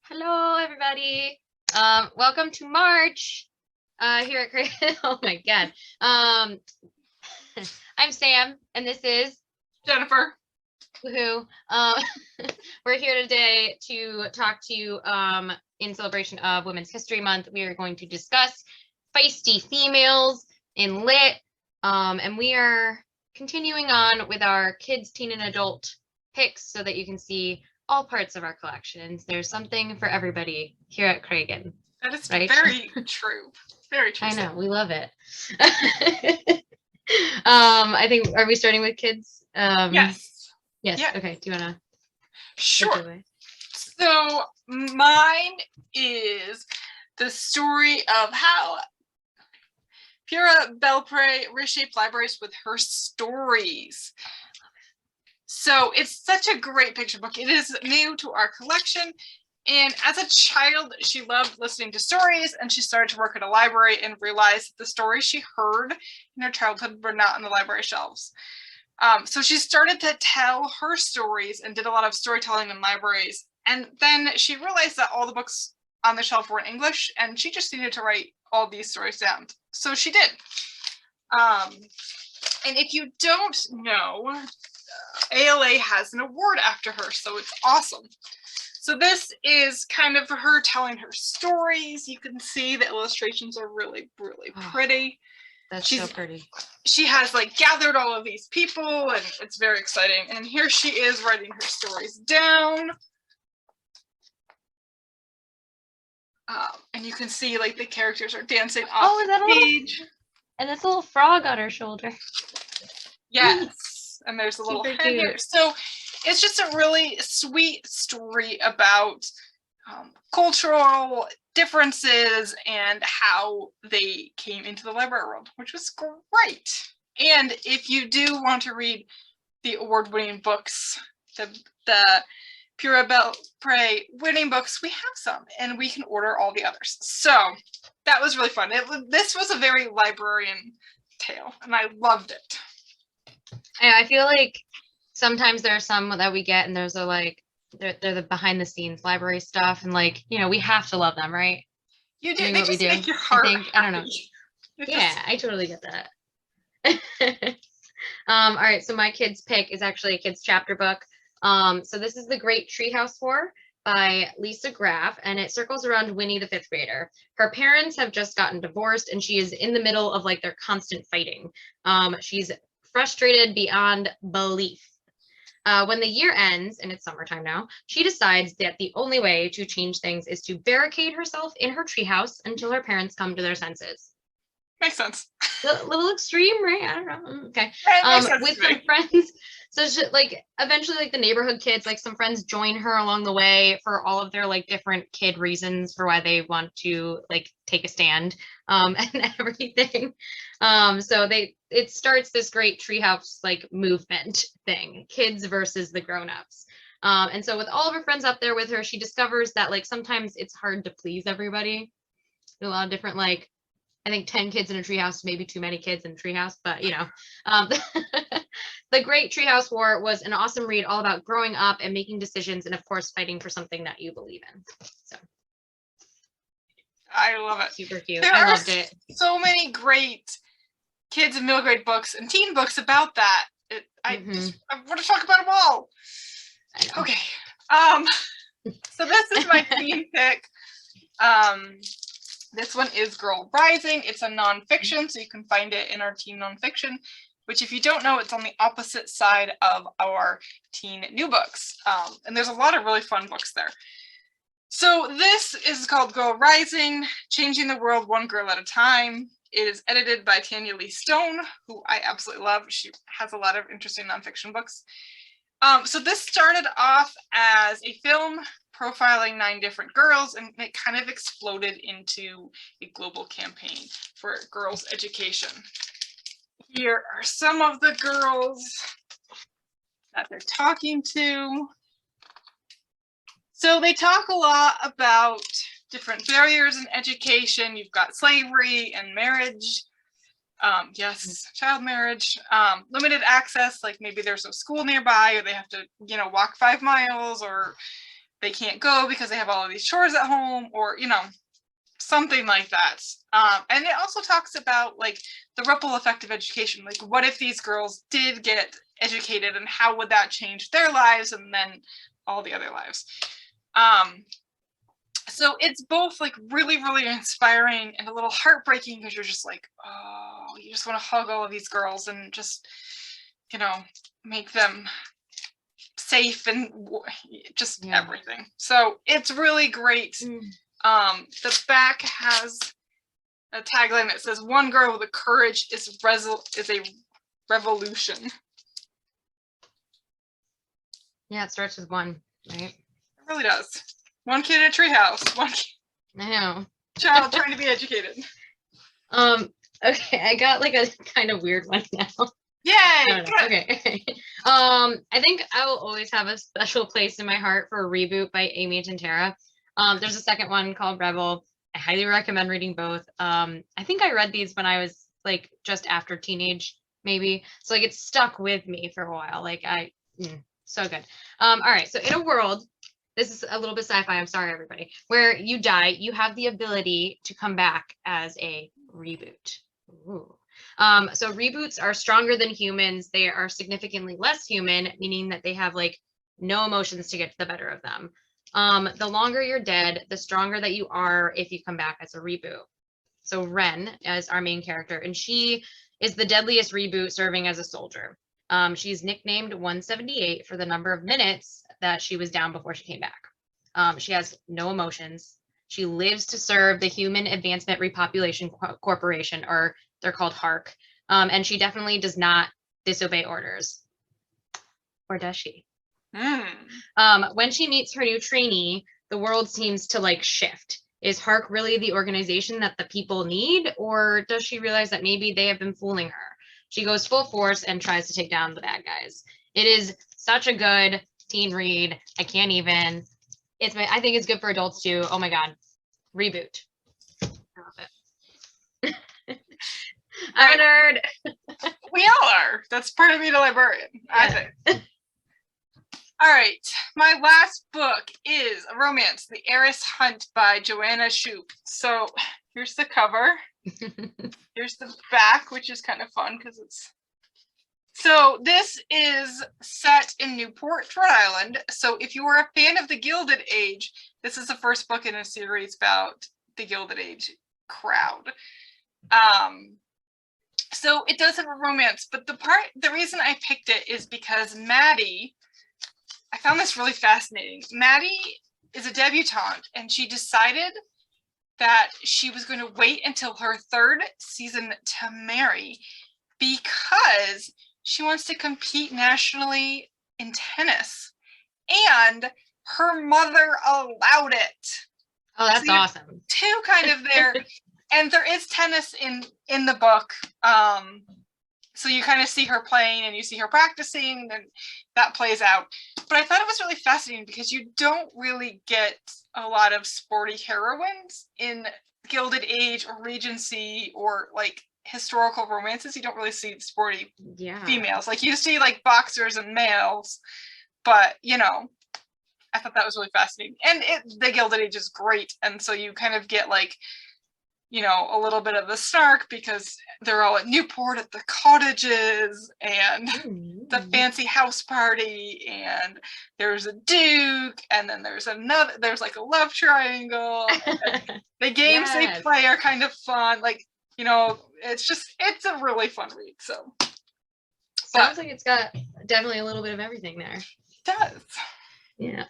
Hello, everybody. Welcome to March here at Craig. Oh my God. I'm Sam, and this is Jennifer. Woohoo. We're here today to talk to you in celebration of Women's History Month. We are going to discuss feisty females in lit, and we are continuing on with our kids, teen, and adult picks so that you can see all parts of our collections. There's something for everybody here at Cragen. That is right? very true. Very true. I know, we love it. I think, are we starting with kids? Yes. Yes. Yeah. Okay. Do you want to? Sure. So mine is the story of how Pura Belpre reshaped libraries with her stories. So it's such a great picture book. It is new to our collection. And as a child, she loved listening to stories, and she started to work at a library and realized that the stories she heard in her childhood were not on the library shelves. So she started to tell her stories and did a lot of storytelling in libraries. And then she realized that all the books on the shelf were in English, and she just needed to write all these stories down. So she did. And if you don't know, ALA has an award after her, so it's awesome. So this is kind of her telling her stories. You can see the illustrations are really, really pretty. That's so pretty. She has like gathered all of these people, and it's very exciting. And here she is writing her stories down. And you can see like the characters are dancing off the page. And that's a little frog on her shoulder. Yes. And there's a little head here. So it's just a really sweet story about cultural differences and how they came into the library world, which was great. And if you do want to read the award-winning books, the Pura Belpre winning books, we have some, and we can order all the others. So that was really fun. This was a very librarian tale, and I loved it. I feel like sometimes there are some that we get, and those are like they're the behind the scenes library stuff, and like, you know, we have to love them, right? You do. They just make your heart happy. I don't know. Yeah, I totally get that. All right, so my kids pick is actually a kids chapter book. So this is The Great Treehouse War by Lisa Graff, and it circles around Winnie, the fifth grader. Her parents have just gotten divorced, and she is in the middle of like their constant fighting. She's frustrated beyond belief. When the year ends, and it's summertime now, she decides that the only way to change things is to barricade herself in her treehouse until her parents come to their senses. Makes sense. A little extreme, right? I don't know. Okay. With some friends. So she, like, eventually, like, the neighborhood kids, like, some friends join her along the way for all of their like different kid reasons for why they want to like take a stand and everything. So it starts this great treehouse like movement thing, kids versus the grown-ups. And so with all of her friends up there with her, she discovers that like sometimes it's hard to please everybody. A lot of different, like, I think 10 kids in a treehouse, maybe too many kids in a treehouse, but you know, The Great Treehouse War was an awesome read all about growing up and making decisions, and of course, fighting for something that you believe in. So I love it. Super cute. I loved it. So many great kids and middle grade books and teen books about that. I want to talk about them all. Okay. So this is my teen pick. This one is Girl Rising. It's a nonfiction, so you can find it in our teen nonfiction, which if you don't know, it's on the opposite side of our teen new books. And there's a lot of really fun books there. So this is called Girl Rising, Changing the World One Girl at a Time. It is edited by Tanya Lee Stone, who I absolutely love. She has a lot of interesting nonfiction books. So this started off as a film profiling 9 different girls, and it kind of exploded into a global campaign for girls' education. Here are some of the girls that they're talking to. So they talk a lot about different barriers in education. You've got slavery and marriage. Child marriage, limited access, like maybe there's no school nearby, or they have to, walk 5 miles, or they can't go because they have all of these chores at home, or, you know, something like that. And it also talks about like the ripple effect of education. Like, what if these girls did get educated, and how would that change their lives and then all the other lives? So it's both like really, really inspiring and a little heartbreaking, because you're just like, oh, you just want to hug all of these girls and just, you know, make them safe and just everything. So it's really great. The back has a tagline that says, "One girl with a courage is a revolution." Yeah, it starts with one, right? It really does. One kid in a treehouse. One I know. child trying to be educated. Okay, I got like a kind of weird one now. Yay! Okay. I think I will always have a special place in my heart for Reboot by Amy Tintera. There's a second one called Rebel. I highly recommend reading both. I think I read these when I was like just after teenage, maybe. So like it stuck with me for a while. Like so good. All right. So in a world, this is a little bit sci-fi, I'm sorry, everybody, where you die, you have the ability to come back as a reboot. Ooh. So reboots are stronger than humans. They are significantly less human, meaning that they have like no emotions to get to the better of them. The longer you're dead, the stronger that you are if you come back as a reboot. So Ren is our main character, and she is the deadliest reboot serving as a soldier. She's nicknamed 178 for the number of minutes that she was down before she came back. She has no emotions. She lives to serve the Human Advancement Repopulation Corporation, or they're called HARC. And she definitely does not disobey orders. Or does she? When she meets her new trainee, the world seems to like shift. Is HARC really the organization that the people need, or does she realize that maybe they have been fooling her? She goes full force and tries to take down the bad guys. It is such a good teen read. I can't even. I think it's good for adults too. Oh my God. Reboot. I love it. I'm a nerd. We all are. That's part of being a librarian, I think. All right. My last book is a romance, The Heiress Hunt by Joanna Shupe. So here's the cover. Here's the back, which is kind of fun because it's. So this is set in Newport, Rhode Island. So if you are a fan of the Gilded Age, this is the first book in a series about the Gilded Age crowd. So it does have a romance, but the reason I picked it is because Maddie, I found this really fascinating. Maddie is a debutante, and she decided that she was going to wait until her third season to marry because she wants to compete nationally in tennis, and her mother allowed it. Oh, that's awesome. Two kind of there, and there is tennis in the book. So you kind of see her playing and you see her practicing, and that plays out. But I thought it was really fascinating because you don't really get a lot of sporty heroines in Gilded Age or Regency or like historical romances. You don't really see sporty females. Like you see like boxers and males, but you know, I thought that was really fascinating. And the Gilded Age is great. And so you kind of get like, you know, a little bit of the snark because they're all at Newport at the cottages and the fancy house party, and there's a duke, and then there's like a love triangle. The games they play are kind of fun. Like, you know, it's a really fun read. So sounds like it's got definitely a little bit of everything there. It does. Yeah.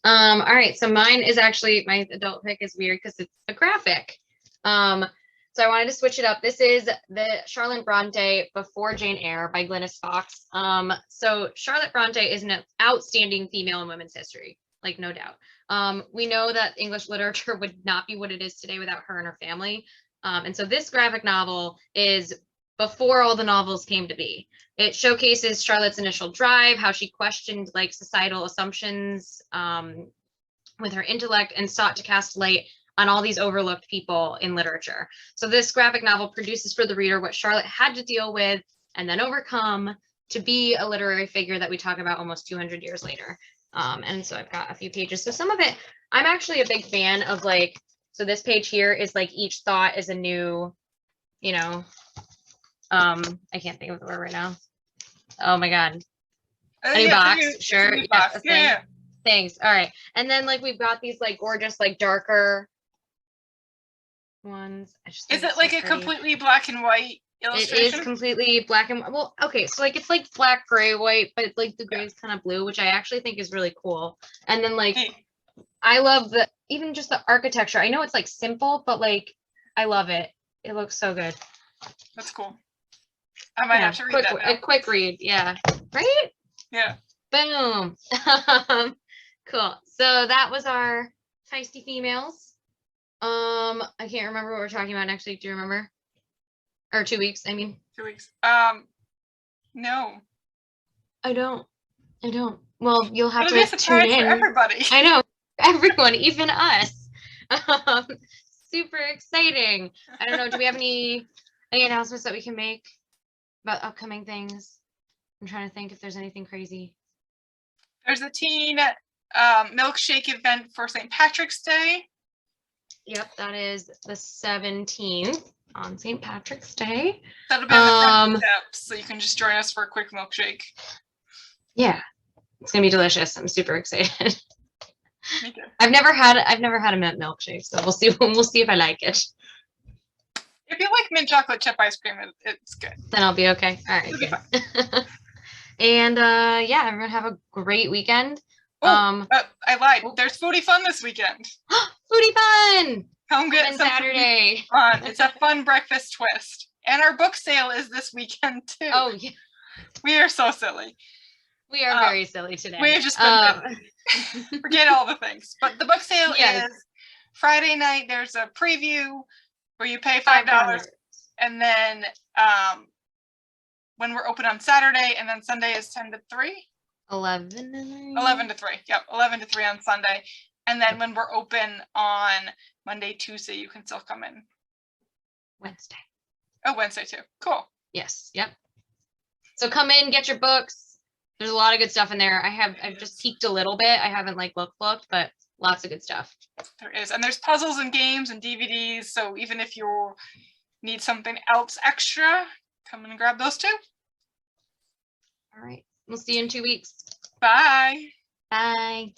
All right. So mine is actually, my adult pick is weird because it's a graphic. So I wanted to switch it up. This is the Charlotte Bronte Before Jane Eyre by Glynis Fox. So Charlotte Bronte is an outstanding female in women's history, like no doubt. We know that English literature would not be what it is today without her and her family. And so this graphic novel is before all the novels came to be. It showcases Charlotte's initial drive, how she questioned like societal assumptions with her intellect and sought to cast light on all these overlooked people in literature. So this graphic novel produces for the reader what Charlotte had to deal with and then overcome to be a literary figure that we talk about almost 200 years later. And so I've got a few pages. So some of it, I'm actually a big fan of like, so this page here is like each thought is a new, you know, I can't think of the word right now. Oh my God. A new box, sure. New box. Yeah. Thanks. All right. And then like we've got these like gorgeous, like darker ones. Is it like a completely black and white illustration? It is completely black and well, okay, so like it's like black, gray, white, but like the gray is kind of blue, which I actually think is really cool. And then like I love the even just the architecture. I know it's like simple, but like I love it. It looks so good. That's cool. I might have to read that now. A quick read, yeah. Right? Yeah. Boom. Cool. So that was our feisty females. I can't remember what we're talking about next week. Do you remember? Or 2 weeks, I mean. 2 weeks. No. I don't. Well, you'll have It'll to tune in. For everybody. I know. Everyone, even us. Super exciting. I don't know. Do we have any announcements that we can make about upcoming things? I'm trying to think if there's anything crazy. There's a teen milkshake event for St. Patrick's Day. Yep, that is the 17th on St. Patrick's Day. That'll be on the front steps, so you can just join us for a quick milkshake. Yeah, it's gonna be delicious. I'm super excited. Me too. I've never had a mint milkshake, so we'll see if I like it. If you like mint chocolate chip ice cream, it's good. Then I'll be okay. All right, good. And yeah, everyone have a great weekend. I lied. There's foodie fun this weekend. Foodie fun! Come get some Saturday. Fun. It's a fun breakfast twist. And our book sale is this weekend too. Oh yeah. We are so silly. We are very silly today. We've just been forget all the things. But the book sale is Friday night. There's a preview where you pay $5. And then when we're open on Saturday, and then Sunday is 10 to 3. 11 to 3. 11 to 3. Yep, 11 to 3 on Sunday. And then when we're open on Monday, Tuesday, you can still come in. Wednesday. Oh, Wednesday too. Cool. Yes. Yep. So come in, get your books. There's a lot of good stuff in there. I've just peeked a little bit. I haven't like looked, but lots of good stuff. There is. And there's puzzles and games and DVDs. So even if you need something else extra, come in and grab those too. All right. We'll see you in 2 weeks. Bye. Bye.